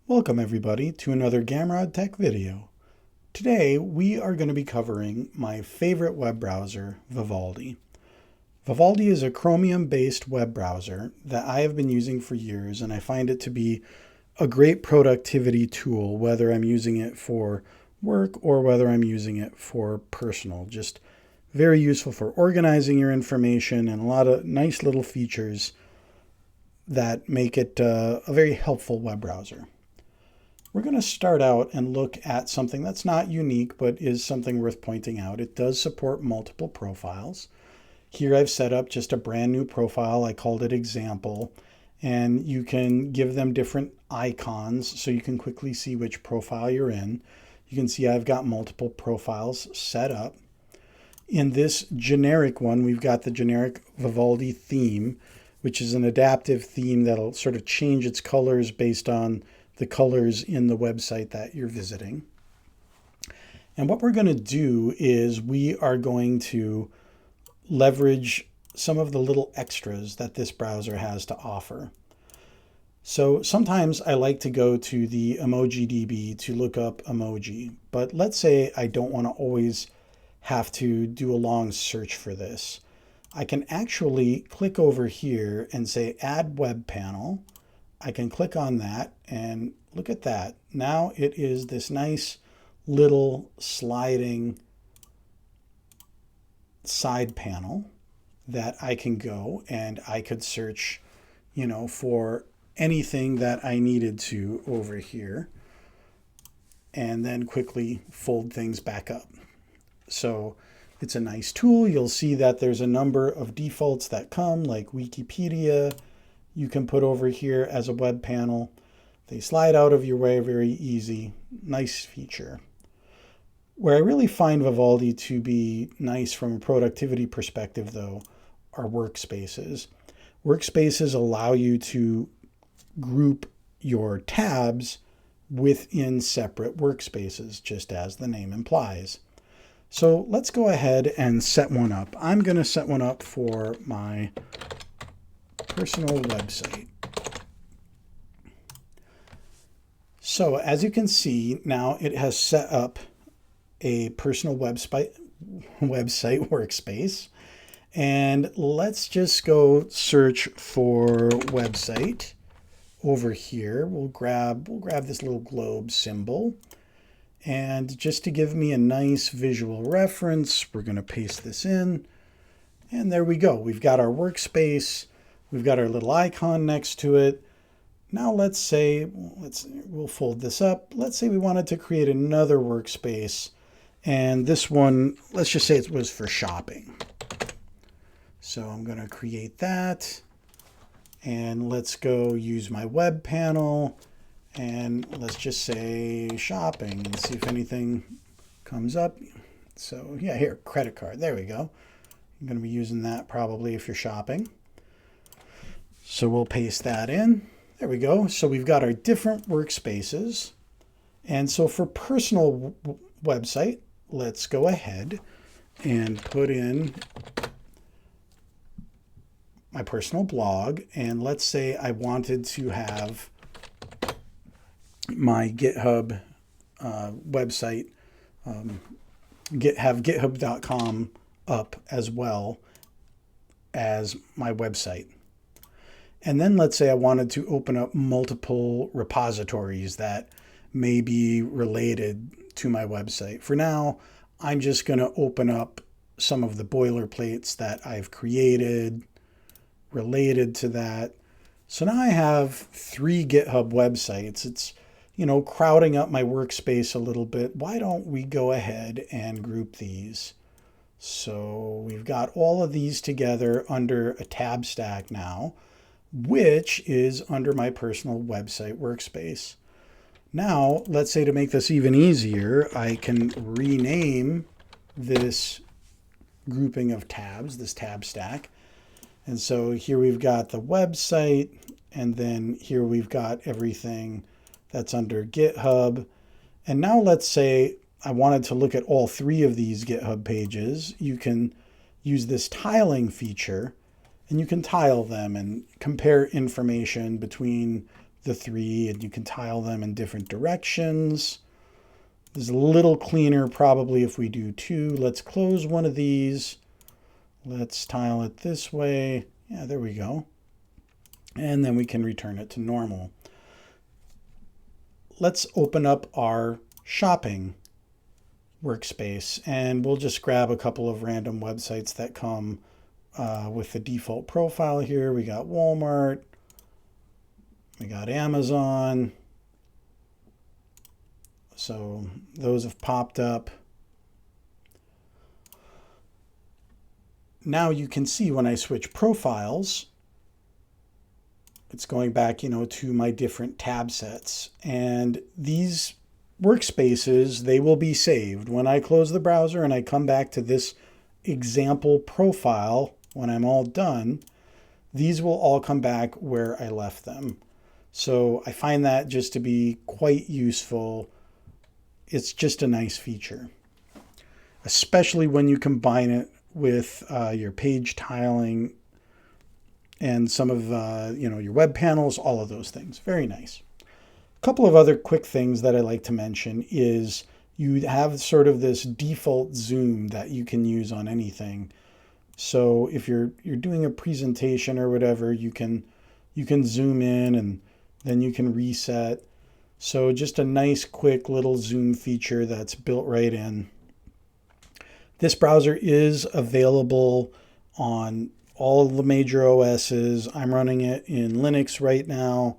Welcome everybody to another Gamrod Tech video. Today we are going to be covering my favorite web browser, Vivaldi. Vivaldi is a Chromium-based web browser that I have been using for years, and I find it to be a great productivity tool, whether I'm using it for work or whether I'm using it for personal. Just very useful for organizing your information and a lot of nice little features that make it a very helpful web browser. We're going to start out and look at something that's not unique, but is something worth pointing out. It does support multiple profiles. Here I've set up just a brand new profile. I called it example, and you can give them different icons so you can quickly see which profile you're in. You can see I've got multiple profiles set up. In this generic one, we've got the generic Vivaldi theme, which is an adaptive theme that'll sort of change its colors based on the colors in the website that you're visiting. And what we're going to do is we are going to leverage some of the little extras that this browser has to offer. So sometimes I like to go to the EmojiDB to look up emoji, but let's say I don't want to always have to do a long search for this. I can actually click over here and say add web panel. I can click on that and look at that. Now it is this nice little sliding side panel that I can go and I could search, for anything that I needed to over here and then quickly fold things back up. So it's a nice tool. You'll see that there's a number of defaults that come, like Wikipedia, you can put over here as a web panel. They slide out of your way very easy. Nice feature. Where I really find Vivaldi to be nice from a productivity perspective, though, are workspaces. Workspaces allow you to group your tabs within separate workspaces, just as the name implies. So let's go ahead and set one up. I'm going to set one up for my personal website. So as you can see, now it has set up a personal website workspace. And let's just go search for website over here. We'll grab this little globe symbol. And just to give me a nice visual reference, we're going to paste this in. And there we go. We've got our workspace. We've got our little icon next to it. Now let's say, we'll fold this up. Let's say we wanted to create another workspace. And this one, let's just say it was for shopping. So I'm going to create that. And let's go use my web panel. And let's just say shopping and see if anything comes up. So yeah, here, credit card. There we go. You're going to be using that probably if you're shopping. So we'll paste that in. There we go. So we've got our different workspaces. And so for personal website, let's go ahead and put in my personal blog. And let's say I wanted to have my GitHub website, have github.com up as well as my website. And then let's say I wanted to open up multiple repositories that may be related to my website. For now, I'm just going to open up some of the boilerplates that I've created related to that. So now I have 3 GitHub websites. It's, crowding up my workspace a little bit. Why don't we go ahead and group these? So we've got all of these together under a tab stack now, which is under my personal website workspace. Now, let's say to make this even easier, I can rename this grouping of tabs, this tab stack. And so here we've got the website, and then here we've got everything that's under GitHub. And now let's say I wanted to look at all 3 of these GitHub pages. You can use this tiling feature, and you can tile them and compare information between the three, and you can tile them in different directions. This is a little cleaner probably if we do two. Let's close one of these. Let's tile it this way. Yeah, there we go. And then we can return it to normal. Let's open up our shopping workspace, and we'll just grab a couple of random websites that come with the default profile here. We got Walmart, we got Amazon. So those have popped up. Now you can see when I switch profiles, it's going back, to my different tab sets. And these workspaces, they will be saved. When I close the browser and I come back to this example profile, when I'm all done, these will all come back where I left them. So I find that just to be quite useful. It's just a nice feature, especially when you combine it with your page tiling and some of your web panels, all of those things. Very nice. A couple of other quick things that I like to mention is you have sort of this default zoom that you can use on anything. So if you're doing a presentation or whatever, you can zoom in and then you can reset. So just a nice quick little zoom feature that's built right in. This browser is available on all of the major OSs. I'm running it in Linux right now,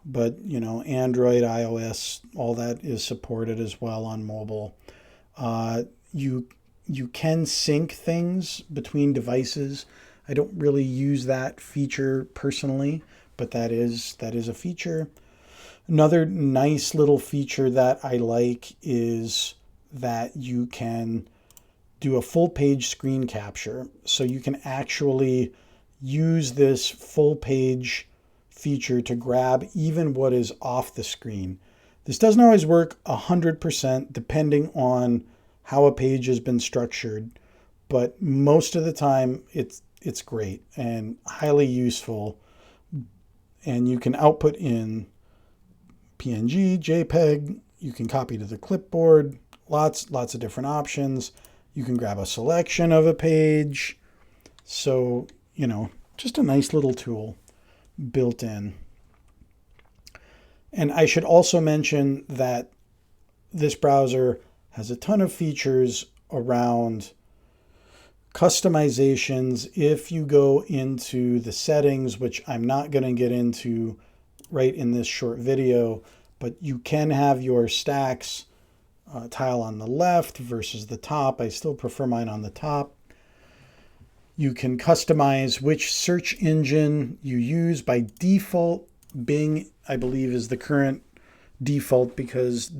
but Android, iOS, all that is supported as well on mobile. You can sync things between devices. I don't really use that feature personally, but that is a feature. Another nice little feature that I like is that you can do a full page screen capture. So you can actually use this full page feature to grab even what is off the screen. This doesn't always work 100% depending on how a page has been structured, but most of the time it's great and highly useful. And you can output in PNG, JPEG, you can copy to the clipboard, lots of different options. You can grab a selection of a page. So, just a nice little tool built in. And I should also mention that this browser has a ton of features around customizations. If you go into the settings, which I'm not going to get into right in this short video, but you can have your stacks tile on the left versus the top. I still prefer mine on the top. You can customize which search engine you use. By default, Bing, I believe, is the current default because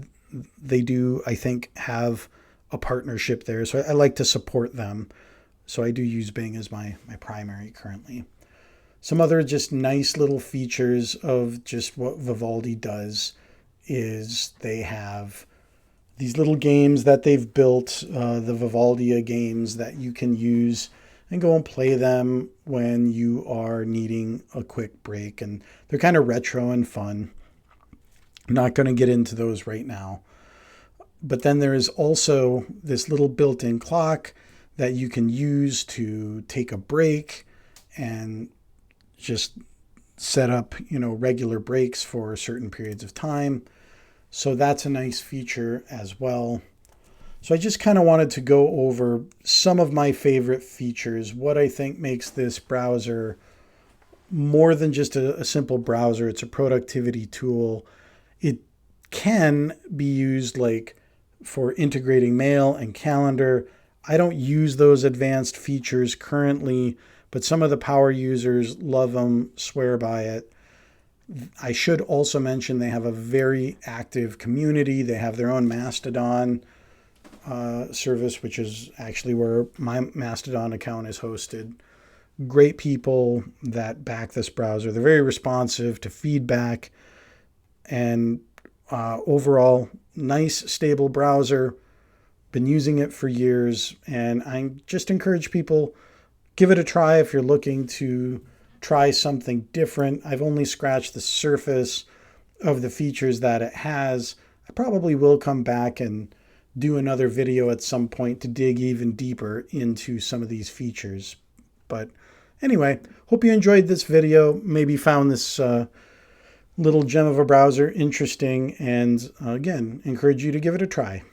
they do, I think, have a partnership there. So I like to support them. So I do use Bing as my primary currently. Some other just nice little features of just what Vivaldi does is they have these little games that they've built, the Vivaldi games that you can use and go and play them when you are needing a quick break. And they're kind of retro and fun. I'm not going to get into those right now. But then there is also this little built-in clock that you can use to take a break and just set up, regular breaks for certain periods of time. So that's a nice feature as well. So I just kind of wanted to go over some of my favorite features, what I think makes this browser more than just a simple browser. It's a productivity tool. It can be used like for integrating mail and calendar. I don't use those advanced features currently, but some of the power users love them, swear by it. I should also mention they have a very active community. They have their own Mastodon service, which is actually where my Mastodon account is hosted. Great people that back this browser. They're very responsive to feedback, and overall, nice, stable browser. Been using it for years, and I just encourage people, give it a try if you're looking to try something different. I've only scratched the surface, of the features that it has, I probably will come back and do another video at some point to dig even deeper into some of these features. But anyway, hope you enjoyed this video, maybe found this little gem of a browser interesting, and again, encourage you to give it a try.